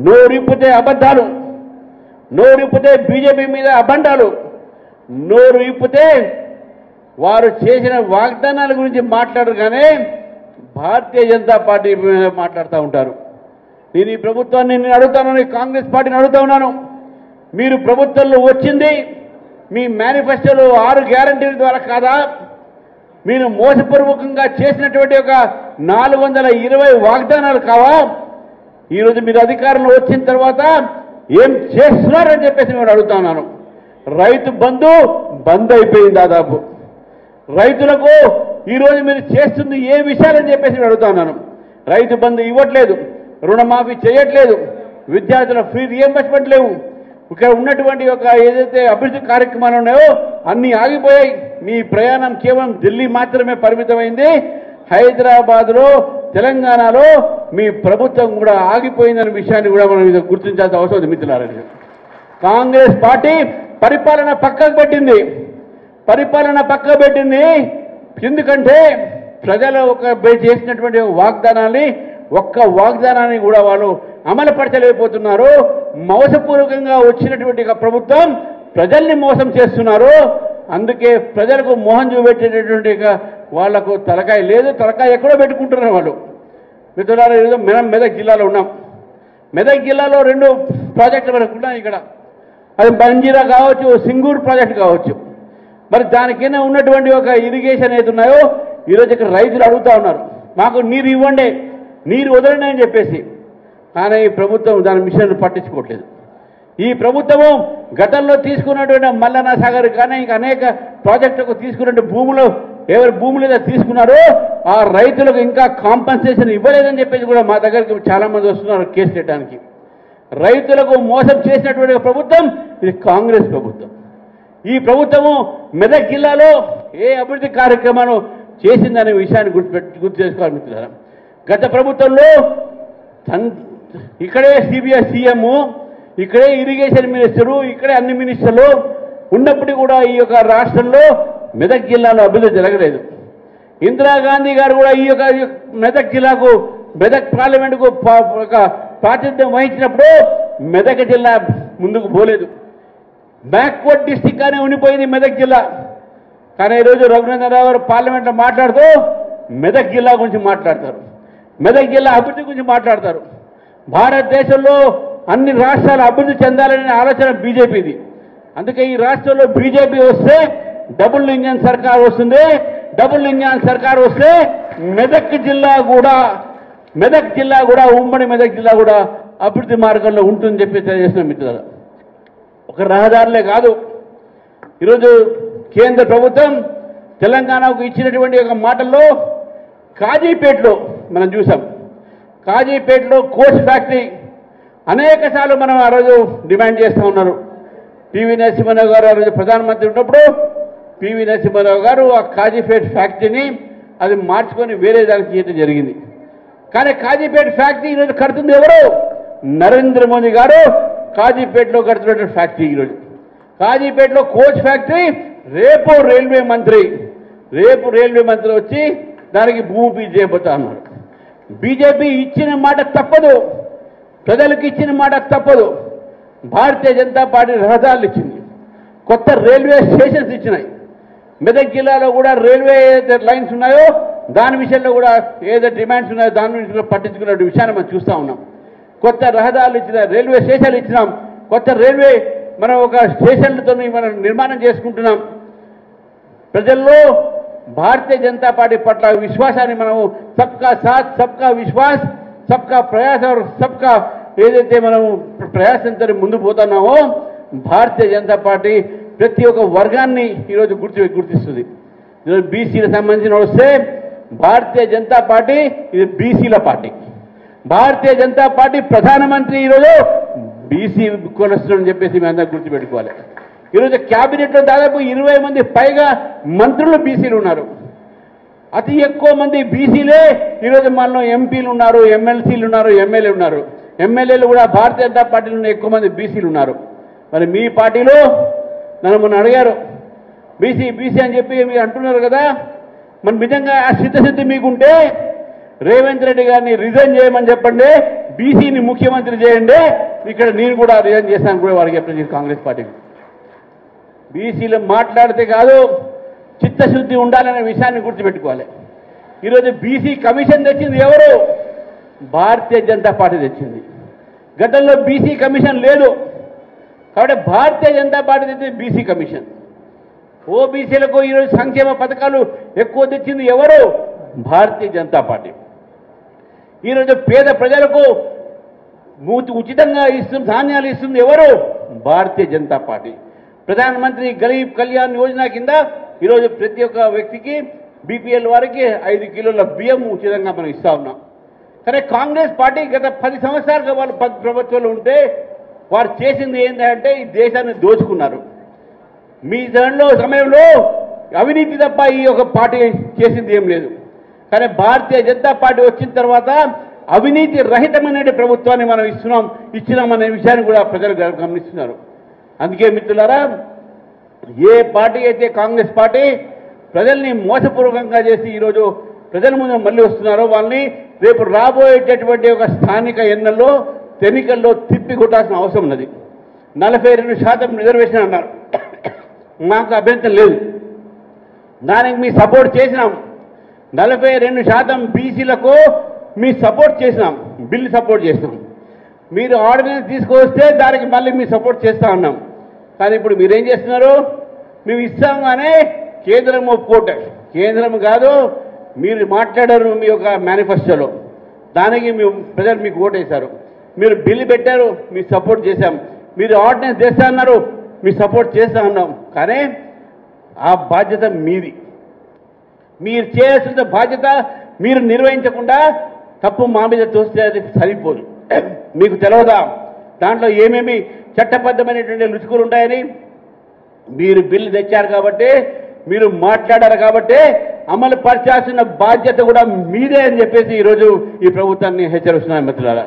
నోరిప్పితే అబద్ధాలు, నోరిప్పితే బీజేపీ మీద అబండాలు, నోరు ఇప్పితే వారు చేసిన వాగ్దానాల గురించి మాట్లాడరు కానీ భారతీయ జనతా పార్టీ మీద మాట్లాడుతూ ఉంటారు. నేను ఈ ప్రభుత్వాన్ని నేను అడుగుతాను, కాంగ్రెస్ పార్టీని అడుగుతా ఉన్నాను. మీరు ప్రభుత్వంలో వచ్చింది మీ మేనిఫెస్టోలో 6 గ్యారంటీల ద్వారా కాదా? మీరు మోసపూర్వకంగా చేసినటువంటి ఒక 420 వాగ్దానాలు కావా? ఈరోజు మీరు అధికారంలో వచ్చిన తర్వాత ఏం చేస్తున్నారని చెప్పేసి నేను అడుగుతా ఉన్నాను. రైతు బంధు బంద్ అయిపోయింది. దాదాపు రైతులకు ఈరోజు మీరు చేస్తుంది ఏ విషయాలని చెప్పేసి నేను అడుగుతా ఉన్నాను. రైతు బంధు ఇవ్వట్లేదు, రుణమాఫీ చేయట్లేదు, విద్యార్థుల ఫీ రియంబర్స్మెంట్ లేవు. ఇక్కడ ఉన్నటువంటి ఒక ఏదైతే అభివృద్ధి కార్యక్రమాలు ఉన్నాయో అన్నీ ఆగిపోయాయి. మీ ప్రయాణం కేవలం ఢిల్లీ మాత్రమే పరిమితమైంది. హైదరాబాద్లో, తెలంగాణలో మీ ప్రభుత్వం కూడా ఆగిపోయిందనే విషయాన్ని కూడా మనం గుర్తించాల్సిన అవసరం ఉంది మిత్రులారా. కాంగ్రెస్ పార్టీ పరిపాలన పక్కకు పెట్టింది. ఎందుకంటే ప్రజలు చేసినటువంటి ఒక్క వాగ్దానాన్ని కూడా వాళ్ళు అమలుపరచలేకపోతున్నారు. మోసపూర్వకంగా వచ్చినటువంటి ప్రభుత్వం ప్రజల్ని మోసం చేస్తున్నారు. అందుకే ప్రజలకు మోహం చూపెట్టేటటువంటి వాళ్లకు తలకాయ లేదు, తలకాయ ఎక్కడో పెట్టుకుంటున్నారు వాళ్ళు. మిత్రులారా, ఈరోజు మనం మెదక్ జిల్లాలో ఉన్నాం. మెదక్ జిల్లాలో 2 ప్రాజెక్టులు మనకు ఉన్నాయి. ఇక్కడ అది బంజీరా కావచ్చు, సింగూరు ప్రాజెక్టు కావచ్చు. మరి దానికైనా ఉన్నటువంటి ఒక ఇరిగేషన్ ఏదున్నాయో ఈరోజు ఇక్కడ రైతులు అడుగుతూ ఉన్నారు, మాకు నీరు ఇవ్వండి, నీరు వదలండి అని చెప్పేసి. కానీ ఈ ప్రభుత్వం దాని మిషన్ పట్టించుకోవట్లేదు. ఈ ప్రభుత్వము గతంలో తీసుకున్నటువంటి మల్లన్న సాగర్ కానీ ఇంకా అనేక ప్రాజెక్టులకు తీసుకున్న భూములు ఎవరి భూములు ఏదో తీసుకున్నారో ఆ రైతులకు ఇంకా కాంపన్సేషన్ ఇవ్వలేదని చెప్పేసి కూడా మా దగ్గరికి చాలామంది వస్తున్నారు కేసు పెట్టడానికి. రైతులకు మోసం చేసినటువంటి ప్రభుత్వం ఇది కాంగ్రెస్ ప్రభుత్వం. ఈ ప్రభుత్వము మెదక్ జిల్లాలో ఏ అభివృద్ధి కార్యక్రమాలు చేసిందనే విషయాన్ని గుర్తు చేసుకోవాలి మిత్రులారా. గత ప్రభుత్వంలో ఇక్కడే సిబిఎస్ సీఎం, ఇక్కడే ఇరిగేషన్ మినిస్టరు, ఇక్కడే అన్ని మినిస్టర్లు ఉన్నప్పటికీ కూడా ఈ యొక్క రాష్ట్రంలో మెదక్ జిల్లాలో అభివృద్ధి జరగలేదు. ఇందిరాగాంధీ గారు కూడా ఈ యొక్క మెదక్ జిల్లాకు, మెదక్ పార్లమెంటుకు ఒక ప్రాతినిధ్యం వహించినప్పుడు మెదక్ జిల్లా ముందుకు పోలేదు. బ్యాక్వర్డ్ డిస్టిక్ గానే ఉండిపోయింది మెదక్ జిల్లా. కానీ ఈరోజు రఘునందనరావు గారు పార్లమెంట్లో మాట్లాడుతూ మెదక్ జిల్లా గురించి మాట్లాడతారు, మెదక్ జిల్లా అభివృద్ధి గురించి మాట్లాడతారు. భారతదేశంలో అన్ని రాష్ట్రాలు అభివృద్ధి చెందాలనే ఆలోచన బీజేపీది. అందుకే ఈ రాష్ట్రంలో బీజేపీ వస్తే డబుల్ ఇంజన్ సర్కార్ వస్తుంది. డబుల్ ఇంజన్ సర్కార్ వస్తే మెదక్ జిల్లా కూడా ఉమ్మడి మెదక్ జిల్లా కూడా అభివృద్ధి మార్గంలో ఉంటుందని చెప్పి తెలియజేసిన మిత్రులు. ఒక రహదారులే కాదు, ఈరోజు కేంద్ర ప్రభుత్వం తెలంగాణకు ఇచ్చినటువంటి ఒక మాటల్లో కాజీపేటలో మనం చూసాం. కాజీపేటలో కోచ్ ఫ్యాక్టరీ అనేక సార్లు మనం ఆ రోజు డిమాండ్ చేస్తూ ఉన్నారు. పివి నరసింహారావు గారు ఆ రోజు ప్రధానమంత్రి ఉన్నప్పుడు పివి నరసింహారావు గారు ఆ కాజీపేట ఫ్యాక్టరీని అది మార్చుకొని వేరే దానికి చేయడం జరిగింది. కానీ కాజీపేట ఫ్యాక్టరీ ఈరోజు కడుతుంది ఎవరు? నరేంద్ర మోదీ గారు కాజీపేటలో కడుతున్న ఫ్యాక్టరీ. ఈరోజు కాజీపేటలో కోచ్ ఫ్యాక్టరీ, రేపు రైల్వే మంత్రి వచ్చి దానికి భూమి పూజ చేయబోతా అన్నారు. బీజేపీ ఇచ్చిన మాట తప్పదు, ప్రజలకు ఇచ్చిన మాట తప్పదు. భారతీయ జనతా పార్టీ రహదారులు ఇచ్చింది, కొత్త రైల్వే స్టేషన్స్ ఇచ్చినాయి. మెదక్ జిల్లాలో కూడా రైల్వే ఏదైతే లైన్స్ ఉన్నాయో దాని విషయంలో కూడా ఏదైతే డిమాండ్స్ ఉన్నాయో దాని విషయంలో పట్టించుకునే విషయాన్ని మనం చూస్తూ ఉన్నాం. కొత్త రహదారులు ఇచ్చిన, రైల్వే స్టేషన్లు ఇచ్చినాం, కొత్త రైల్వే మనం ఒక స్టేషన్లతో మనం నిర్మాణం చేసుకుంటున్నాం. ప్రజల్లో భారతీయ జనతా పార్టీ పట్ల విశ్వాసాన్ని మనము సబ్కా సాత్, సబ్కా విశ్వాస్, సబ్కా ప్రయాస, సబ్కా ఏదైతే మనం ప్రయాసంతో ముందు పోతున్నామో భారతీయ జనతా పార్టీ ప్రతి ఒక్క వర్గాన్ని ఈరోజు గుర్తిస్తుంది. ఈరోజు బీసీలకు సంబంధించిన వస్తే భారతీయ జనతా పార్టీ ఇది బీసీల పార్టీ. భారతీయ జనతా పార్టీ ప్రధానమంత్రి ఈరోజు బీసీ కొలుస్తుందని చెప్పేసి మేము అందరూ గుర్తుపెట్టుకోవాలి. ఈరోజు క్యాబినెట్లో దాదాపు 20 మంది పైగా మంత్రులు బీసీలు ఉన్నారు. అతి ఎక్కువ మంది బీసీలే ఈరోజు మనలో ఎంపీలు ఉన్నారు, ఎమ్మెల్సీలు ఉన్నారు, ఎమ్మెల్యేలు ఉన్నారు. ఎమ్మెల్యేలు కూడా భారతీయ జనతా పార్టీలో ఎక్కువ మంది బీసీలు ఉన్నారు. మరి మీ పార్టీలో నన్ను మొన్న అడిగారు, బీసీ అని చెప్పి మీరు అంటున్నారు కదా, మరి నిజంగా ఆ సిద్ధశుద్ధి మీకుంటే రేవంత్ రెడ్డి గారిని రిజైన్ చేయమని చెప్పండి, బీసీని ముఖ్యమంత్రి చేయండి, ఇక్కడ నేను కూడా రిజైన్ చేస్తాను కూడా వారికి చెప్పండి కాంగ్రెస్ పార్టీకి. బీసీలు మాట్లాడితే కాదు, చిత్తశుద్ధి ఉండాలనే విషయాన్ని గుర్తుపెట్టుకోవాలి. ఈరోజు బీసీ కమిషన్ తెచ్చింది ఎవరు? భారతీయ జనతా పార్టీ తెచ్చింది. గతంలో బీసీ కమిషన్ లేదు కాబట్టి భారతీయ జనతా పార్టీ తెచ్చింది బీసీ కమిషన్. ఓబీసీలకు ఈరోజు సంక్షేమ పథకాలు ఎక్కువ తెచ్చింది ఎవరు? భారతీయ జనతా పార్టీ. ఈరోజు పేద ప్రజలకు ఉచితంగా ధాన్యాలు ఇస్తుంది ఎవరు? భారతీయ జనతా పార్టీ. ప్రధానమంత్రి గరీబ్ కళ్యాణ్ యోజన కింద ఈరోజు ప్రతి ఒక్క వ్యక్తికి బీపీఎల్ వారికి 5 కిలోల బియ్యం ఉచితంగా మనం ఇస్తా ఉన్నాం. కానీ కాంగ్రెస్ పార్టీ గత 10 సంవత్సరాలుగా వాళ్ళు ప్రభుత్వంలో ఉంటే వారు చేసింది ఏంటంటే ఈ దేశాన్ని దోచుకున్నారు. మీ సమయంలో అవినీతి తప్ప ఈ ఒక పార్టీ చేసింది ఏం లేదు. కానీ భారతీయ జనతా పార్టీ వచ్చిన తర్వాత అవినీతి రహితమైన ప్రభుత్వాన్ని మనం ఇచ్చినామనే విషయాన్ని కూడా ప్రజలు గమనిస్తున్నారు. అందుకే మిత్రులారా, ఏ పార్టీ అయితే కాంగ్రెస్ పార్టీ ప్రజల్ని మోసపూర్వకంగా చేసి ఈరోజు ప్రజల ముందు మళ్ళీ వస్తున్నారో వాళ్ళని రేపు రాబోయేటటువంటి ఒక స్థానిక ఎన్నికల్లో తిప్పి కొట్టాల్సిన అవసరం ఉన్నది. 42% రిజర్వేషన్ అన్నారు, మాకు అభ్యంతరం లేదు, దానికి మీ సపోర్ట్ చేసినాం. 42% బీసీలకు మీ సపోర్ట్ చేసినాం, బిల్లు సపోర్ట్ చేసినాం. మీరు ఆర్డినెన్స్ తీసుకొస్తే దానికి మళ్ళీ మీ సపోర్ట్ చేస్తా ఉన్నాం. కానీ ఇప్పుడు మీరేం చేస్తున్నారు? మేము ఇస్తామనే కేంద్రం ఒప్పుకోవటం, కేంద్రం కాదు మీరు మాట్లాడారు మీ యొక్క మేనిఫెస్టోలో, దానికి ప్రజలు మీకు ఓటేశారు. మీరు బిల్లు పెట్టారు, మీ సపోర్ట్ చేశాం. మీరు ఆర్డినెన్స్ చేస్తా అన్నారు, మీ సపోర్ట్ చేస్తా ఉన్నాం. కానీ ఆ బాధ్యత మీది. మీరు చేయాల్సిన బాధ్యత మీరు నిర్వహించకుండా తప్పు మా మీద తోస్తే అది సరిపోదు. మీకు తెలవదా దాంట్లో ఏమేమి చట్టబద్ధమైనటువంటి రుచుకులు ఉంటాయని? మీరు బిల్లు తెచ్చారు కాబట్టి, మీరు మాట్లాడారు కాబట్టి అమలు పరచాల్సిన బాధ్యత కూడా మీదే అని చెప్పేసి ఈరోజు ఈ ప్రభుత్వాన్ని హెచ్చరిస్తున్నాను మిత్రులారా.